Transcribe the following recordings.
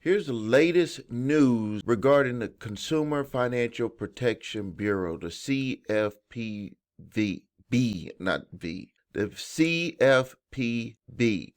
Here's the latest news regarding the Consumer Financial Protection Bureau, the CFPB, the CFPB,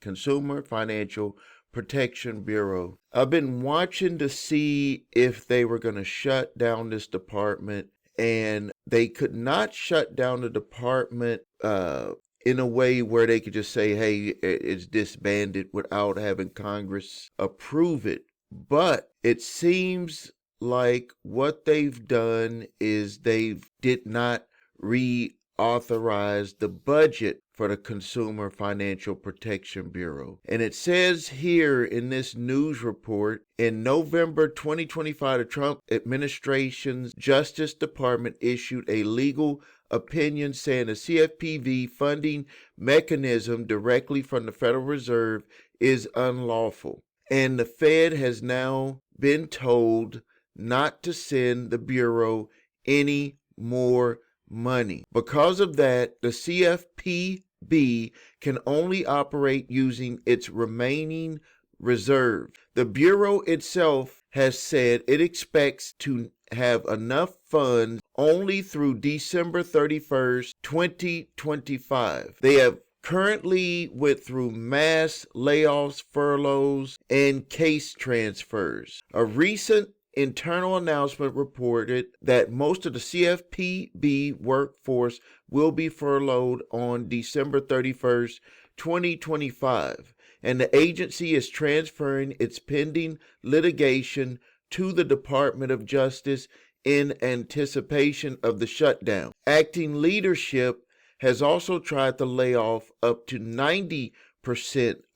Consumer Financial Protection Bureau. I've been watching to see if they were going to shut down this department, and they could not shut down the department in a way where they could just say, hey, it's disbanded without having Congress approve it. But it seems like what they've done is they did not reauthorize the budget for the Consumer Financial Protection Bureau. And it says here in this news report, in November 2025, the Trump administration's Justice Department issued a legal opinion saying the CFPB funding mechanism directly from the Federal Reserve is unlawful. And the Fed has now been told not to send the Bureau any more money. Because of that, the CFPB can only operate using its remaining reserve. The Bureau itself has said it expects to have enough funds only through December 31st, 2025. They have currently went through mass layoffs, furloughs, and case transfers. A recent internal announcement reported that most of the CFPB workforce will be furloughed on December 31st, 2025, and the agency is transferring its pending litigation to the Department of Justice in anticipation of the shutdown. Acting leadership has also tried to lay off up to 90%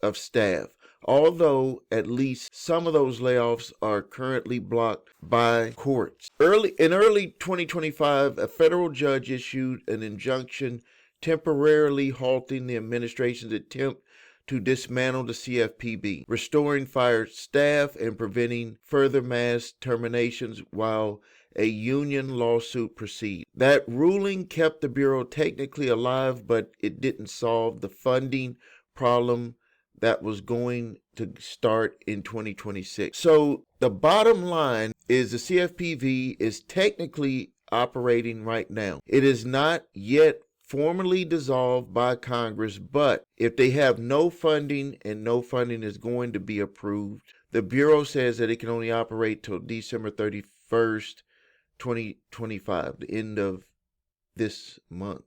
of staff, although at least some of those layoffs are currently blocked by courts. In early 2025, a federal judge issued an injunction temporarily halting the administration's attempt to dismantle the CFPB, restoring fired staff and preventing further mass terminations while a union lawsuit proceeds. That ruling kept the Bureau technically alive, but it didn't solve the funding problem that was going to start in 2026. So the bottom line is the CFPB is technically operating right now. It is not yet formally dissolved by Congress, but if they have no funding and no funding is going to be approved, the Bureau says that it can only operate till December 31st, 2025, the end of this month.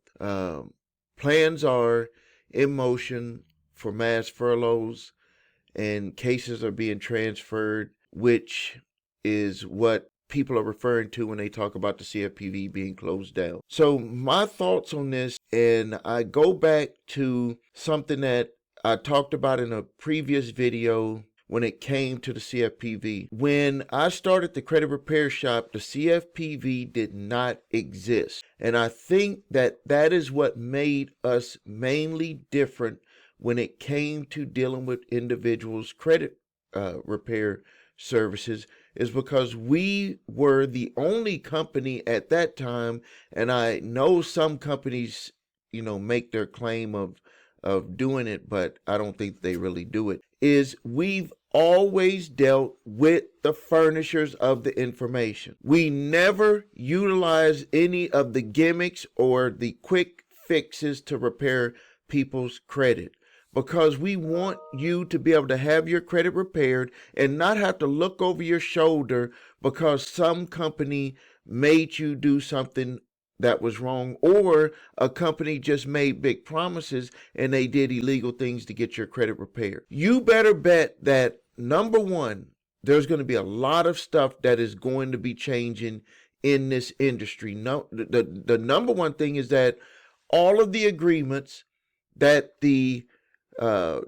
Plans are in motion for mass furloughs, and cases are being transferred, which is what people are referring to when they talk about the CFPB being closed down. So my thoughts on this, and I go back to something that I talked about in a previous video when it came to the CFPB. When I started the credit repair shop, the CFPB did not exist. And I think that that is what made us mainly different when it came to dealing with individuals' credit repair services, is because we were the only company at that time, and I know some companies, make their claim of doing it, but I don't think they really do it, is we've always dealt with the furnishers of the information. We never utilize any of the gimmicks or the quick fixes to repair people's credit, because we want you to be able to have your credit repaired and not have to look over your shoulder because some company made you do something that was wrong, or a company just made big promises and they did illegal things to get your credit repaired. You better bet that, number one, there's going to be a lot of stuff that is going to be changing in this industry. No, the number one thing is that all of the agreements that the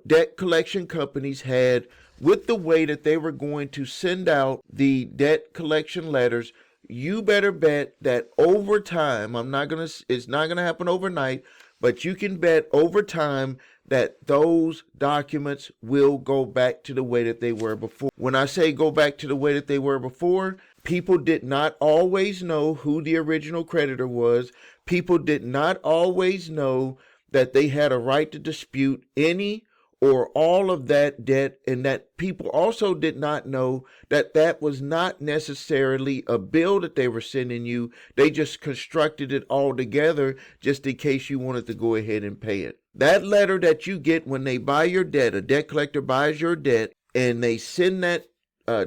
debt collection companies had with the way that they were going to send out the debt collection letters, you better bet that over time, it's not gonna happen overnight, but you can bet over time that those documents will go back to the way that they were before. When I say go back to the way that they were before, people did not always know who the original creditor was. People did not always know that they had a right to dispute any or all of that debt, and that people also did not know that that was not necessarily a bill that they were sending you. They just constructed it all together just in case you wanted to go ahead and pay it. That letter that you get when they buy your debt, a debt collector buys your debt, and they send that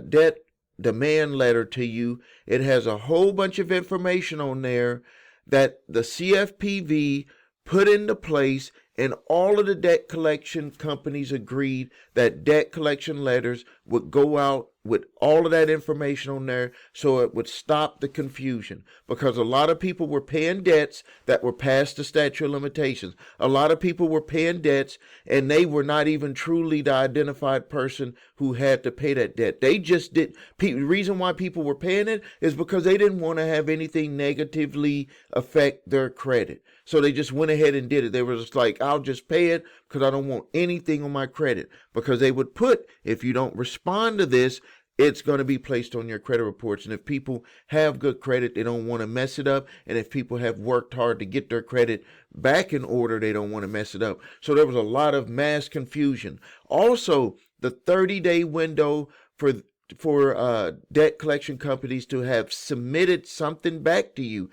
debt demand letter to you, it has a whole bunch of information on there that the CFPB put into place, and all of the debt collection companies agreed that debt collection letters would go out with all of that information on there so it would stop the confusion, because a lot of people were paying debts that were past the statute of limitations. A lot of people were paying debts and they were not even truly the identified person who had to pay that debt. They just did. The reason why people were paying it is because they didn't want to have anything negatively affect their credit. So they just went ahead and did it. They were just like, I'll just pay it because I don't want anything on my credit. Because they would put, if you don't respond to this, it's going to be placed on your credit reports. And if people have good credit, they don't want to mess it up. And if people have worked hard to get their credit back in order, they don't want to mess it up. So there was a lot of mass confusion. Also, the 30-day window for debt collection companies to have submitted something back to you.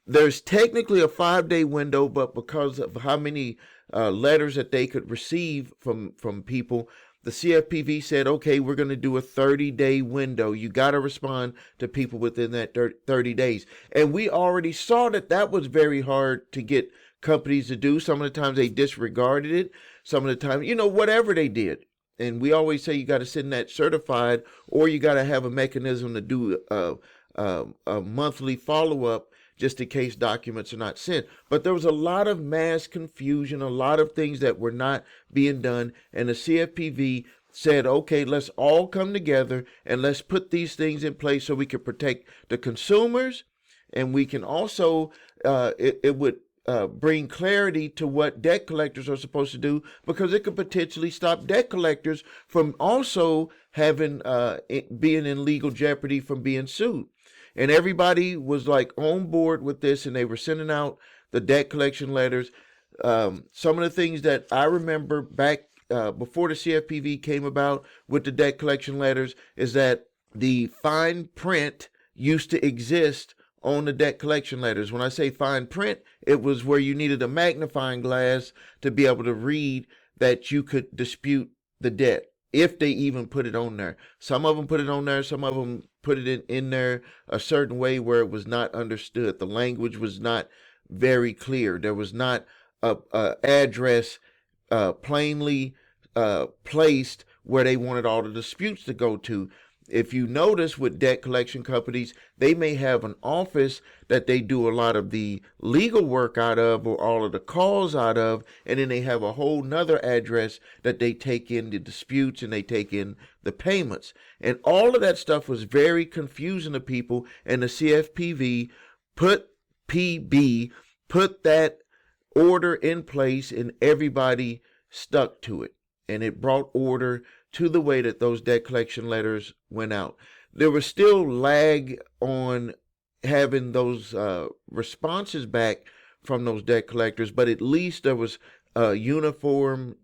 There's technically a 5-day window, but because of how many letters that they could receive from people, the CFPB said, okay, we're going to do a 30-day window. You got to respond to people within that 30 days. And we already saw that that was very hard to get companies to do. Some of the times they disregarded it. Some of the time, whatever they did. And we always say you got to send that certified, or you got to have a mechanism to do a monthly follow-up just in case documents are not sent. But there was a lot of mass confusion, a lot of things that were not being done. And the CFPB said, okay, let's all come together and let's put these things in place so we can protect the consumers. And we can also, it would bring clarity to what debt collectors are supposed to do, because it could potentially stop debt collectors from also having being in legal jeopardy from being sued. And everybody was like on board with this, and they were sending out the debt collection letters. Some of the things that I remember back before the CFPB came about with the debt collection letters is that the fine print used to exist on the debt collection letters. When I say fine print, it was where you needed a magnifying glass to be able to read that you could dispute the debt, if they even put it on there. Some of them put it on there, some of them put it in there a certain way where it was not understood. The language was not very clear. There was not a address plainly placed where they wanted all the disputes to go to. If you notice with debt collection companies, they may have an office that they do a lot of the legal work out of, or all of the calls out of, and then they have a whole nother address that they take in the disputes and they take in the payments. And all of that stuff was very confusing to people, and the CFPB put that order in place, and everybody stuck to it. And it brought order to the way that those debt collection letters went out. There was still lag on having those responses back from those debt collectors, but at least there was a uniform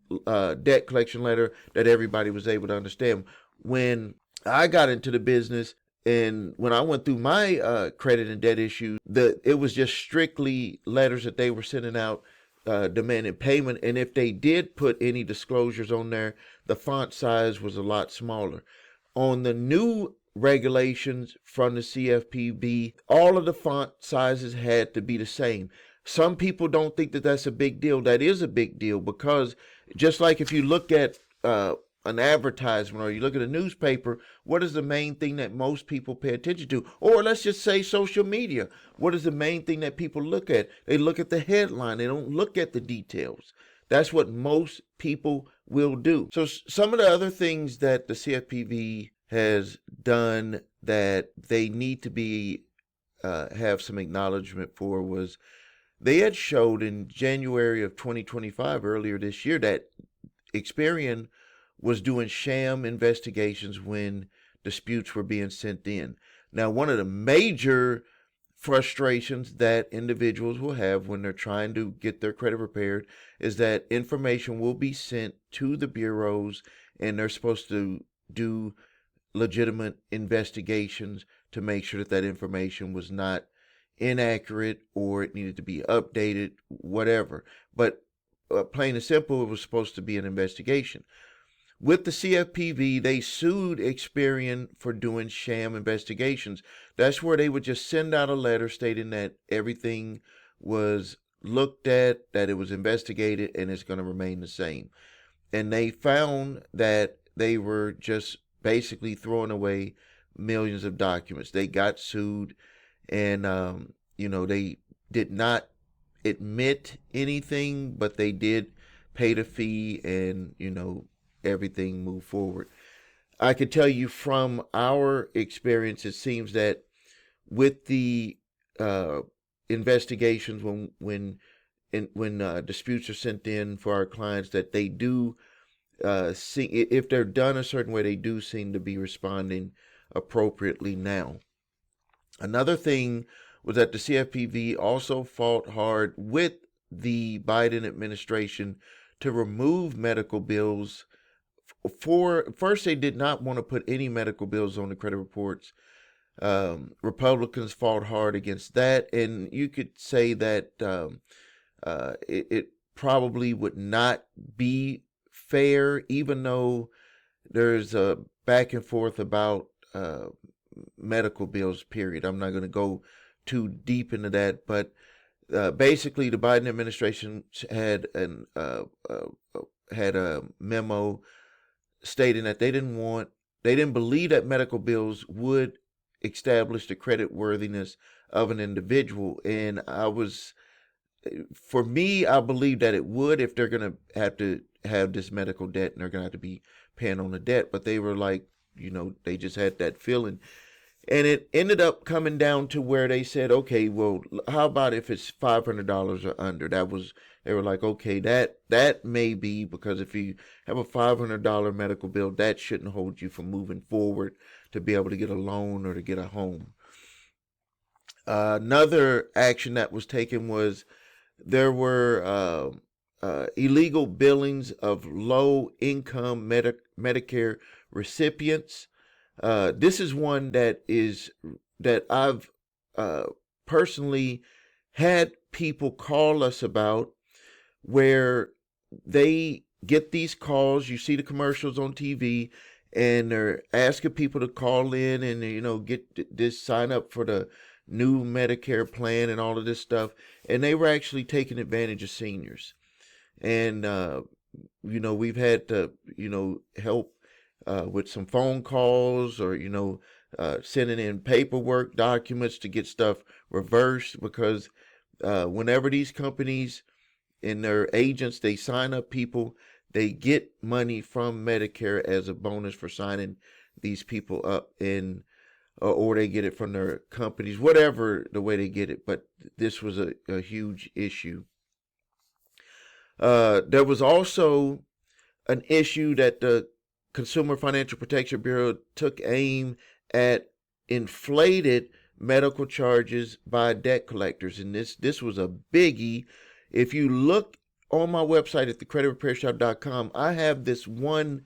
debt collection letter that everybody was able to understand. When I got into the business and when I went through my credit and debt issues, it was just strictly letters that they were sending out demanding payment. And if they did put any disclosures on there, the font size was a lot smaller. On the new regulations from the CFPB, all of the font sizes had to be the same. Some people don't think that that's a big deal. That is a big deal, because just like if you look at an advertisement or you look at a newspaper, what is the main thing that most people pay attention to? Or let's just say social media. What is the main thing that people look at? They look at the headline. They don't look at the details. That's what most people will do. So some of the other things that the CFPB has done that they need to be have some acknowledgement for was they had showed in January of 2025, earlier this year, that Experian was doing sham investigations when disputes were being sent in. Now, one of the major frustrations that individuals will have when they're trying to get their credit repaired is that information will be sent to the bureaus, and they're supposed to do legitimate investigations to make sure that that information was not inaccurate or it needed to be updated, whatever. But plain and simple, it was supposed to be an investigation. With the CFPB, they sued Experian for doing sham investigations. That's where they would just send out a letter stating that everything was looked at, that it was investigated, and it's going to remain the same. And they found that they were just basically throwing away millions of documents. They got sued, and they did not admit anything, but they did pay the fee, and everything moved forward. I could tell you from our experience, it seems that with the investigations, when disputes are sent in for our clients, that they do see, if they're done a certain way, they do seem to be responding appropriately now. Another thing was that the CFPB also fought hard with the Biden administration to remove medical bills. First, they did not want to put any medical bills on the credit reports. Republicans fought hard against that, and you could say that it probably would not be fair, even though there's a back and forth about medical bills, period. I'm not going to go too deep into that, but basically the Biden administration had a memo stating that they didn't believe that medical bills would establish the credit worthiness of an individual. And for me, I believe that it would, if they're going to have this medical debt and they're going to have to be paying on the debt. But they were like, they just had that feeling. And it ended up coming down to where they said, okay, well, how about if it's $500 or under? They were like, okay, that may be, because if you have a $500 medical bill, that shouldn't hold you from moving forward to be able to get a loan or to get a home. Another action that was taken was there were illegal billings of low-income Medicare recipients. This is one that I've personally had people call us about, where they get these calls. You see the commercials on TV, and they're asking people to call in and get this, sign up for the new Medicare plan and all of this stuff. And they were actually taking advantage of seniors. And we've had to help with some phone calls, or sending in paperwork documents to get stuff reversed, because whenever these companies and their agents, they sign up people, they get money from Medicare as a bonus for signing these people up, or they get it from their companies, whatever the way they get it. But this was a huge issue. There was also an issue that the Consumer Financial Protection Bureau took aim at inflated medical charges by debt collectors. And this was a biggie. If you look on my website at thecreditrepairshop.com, I have this one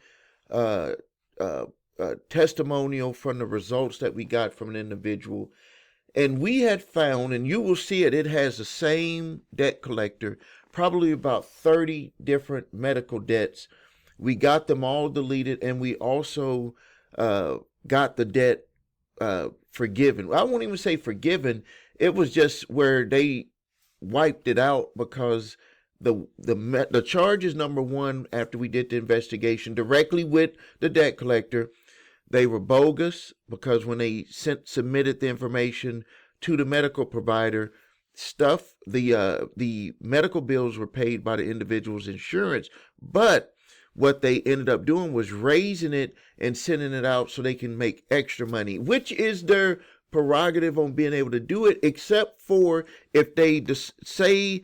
testimonial from the results that we got from an individual. And we had found, and you will see it has the same debt collector, probably about 30 different medical debts. We got them all deleted, and we also got the debt forgiven. I won't even say forgiven. It was just where they wiped it out, because the charges, number one, after we did the investigation directly with the debt collector, they were bogus, because when they submitted the information to the medical provider, the medical bills were paid by the individual's insurance, but what they ended up doing was raising it and sending it out so they can make extra money, which is their prerogative on being able to do it, except for if they say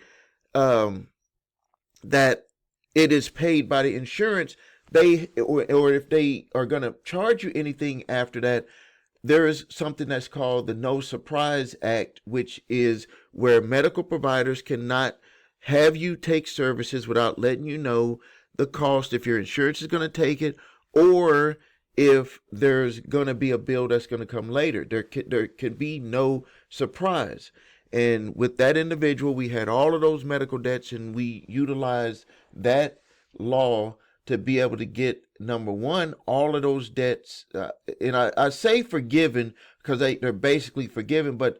that it is paid by the insurance, or if they are going to charge you anything after that, there is something that's called the No Surprise Act, which is where medical providers cannot have you take services without letting you know the cost, if your insurance is going to take it, or if there's going to be a bill that's going to come later. There can be no surprise. And with that individual, we had all of those medical debts, and we utilized that law to be able to get, number one, all of those debts. And I say forgiven because they're basically forgiven, but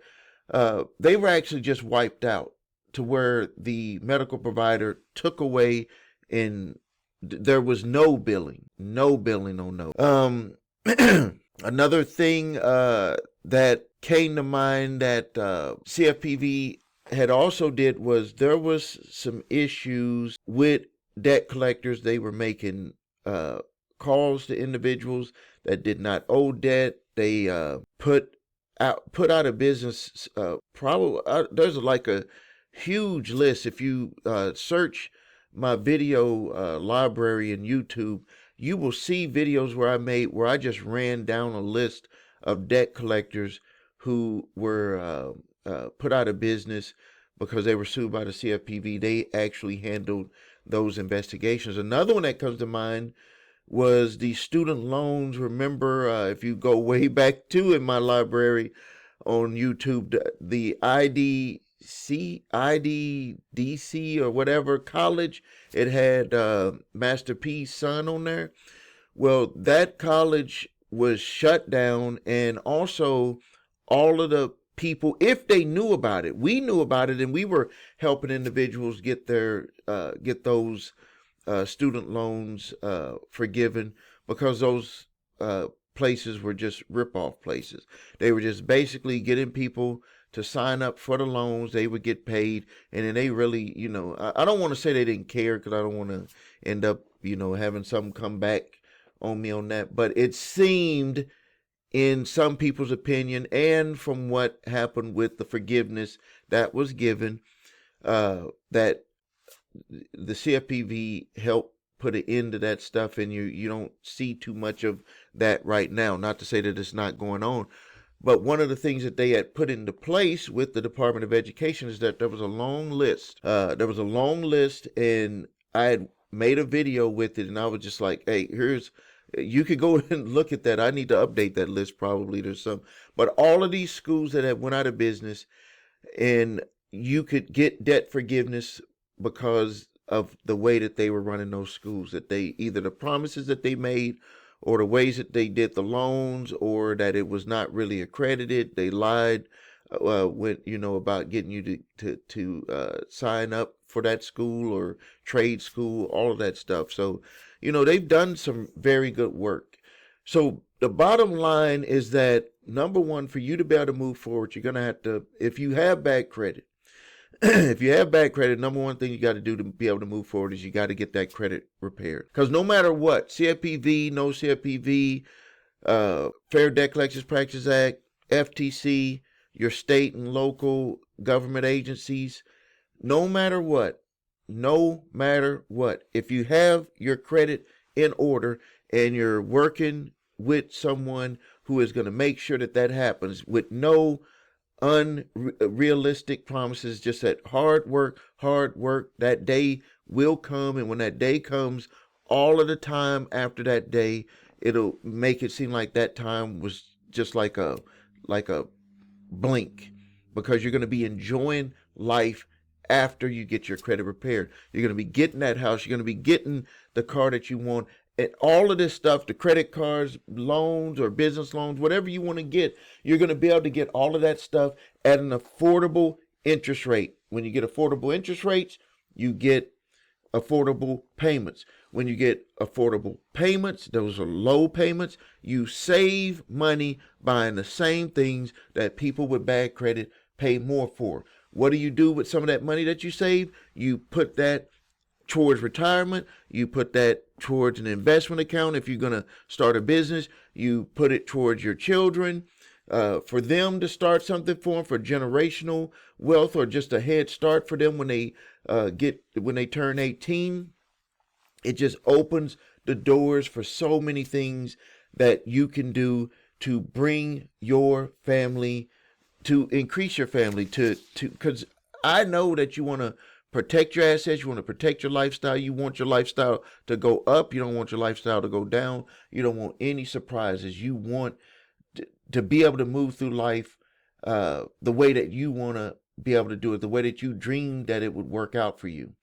they were actually just wiped out, to where the medical provider took away, and there was no billing, on another thing that came to mind that CFPB had also did was there was some issues with debt collectors. They were making calls to individuals that did not owe debt. They put out of business probably there's like a huge list. If you search my video library in YouTube, you will see videos where I just ran down a list of debt collectors who were put out of business because they were sued by the CFPB. They actually handled those investigations. Another one that comes to mind was the student loans. Remember, if you go way back to in my library on YouTube, the IDDC or whatever college, it had Master P's son on there. Well, that college was shut down, and also all of the people, if they knew about it, we knew about it, and we were helping individuals get those student loans forgiven, because those places were just rip-off places. They were just basically getting people to sign up for the loans. They would get paid, and then they really, I don't want to say they didn't care, because I don't want to end up, having something come back on me on that. But it seemed, in some people's opinion, and from what happened with the forgiveness that was given, that the CFPB helped put an end to that stuff, and you don't see too much of that right now. Not to say that it's not going on, but one of the things that they had put into place with the Department of Education is that there was a long list. And I had made a video with it, and I was just like, hey, you could go and look at that. I need to update that list probably. There's some, but all of these schools that have went out of business, and you could get debt forgiveness because of the way that they were running those schools, that they, either the promises that they made, or the ways that they did the loans, or that it was not really accredited. They lied about getting you to sign up for that school or trade school, all of that stuff. So, they've done some very good work. So the bottom line is that, number one, for you to be able to move forward, you're going to have to, if you have bad credit, number one thing you got to do to be able to move forward is you got to get that credit repaired. Because no matter what, CFPB, no CFPB, Fair Debt Collections Practices Act, FTC, your state and local government agencies, no matter what, if you have your credit in order and you're working with someone who is going to make sure that happens with no unrealistic promises, just that hard work, that day will come. And when that day comes, all of the time after that day, it'll make it seem like that time was just like a blink, because you're going to be enjoying life after you get your credit repaired. You're going to be getting that house. You're going to be getting the car that you want. And all of this stuff, the credit cards, loans, or business loans, whatever you want to get, you're going to be able to get all of that stuff at an affordable interest rate. When you get affordable interest rates, you get affordable payments. When you get affordable payments, those are low payments, you save money buying the same things that people with bad credit pay more for. What do you do with some of that money that you save? You put that towards retirement. You put that towards an investment account. If you're going to start a business, you put it towards your children, for them to start something for generational wealth, or just a head start for them when they turn 18. It just opens the doors for so many things that you can do to bring your family, to increase your family, because I know that you want to protect your assets, you want to protect your lifestyle, you want your lifestyle to go up, you don't want your lifestyle to go down, you don't want any surprises, you want to be able to move through life the way that you want to be able to do it, the way that you dreamed that it would work out for you.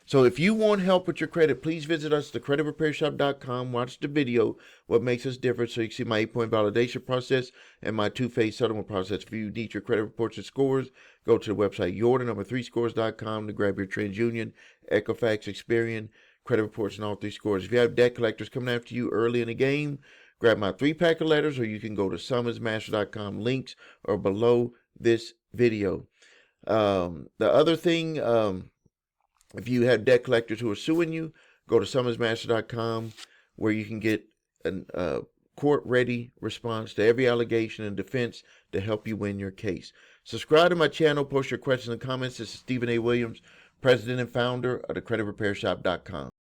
So if you want help with your credit, please visit us at thecreditrepairshop.com. Watch the video, What Makes Us Different, so you can see my 8-point validation process and my 2-phase settlement process. If you need your credit reports and scores, go to the website your3scores.com to grab your TransUnion, Equifax, Experian, credit reports, and all 3 scores. If you have debt collectors coming after you early in the game, grab my 3-pack of letters, or you can go to summersmaster.com. Links are below this video. The other thing, if you have debt collectors who are suing you, go to summersmaster.com, where you can get a court-ready response to every allegation and defense to help you win your case. Subscribe to my channel, post your questions and comments. This is Stephen A. Williams, president and founder of thecreditrepairshop.com.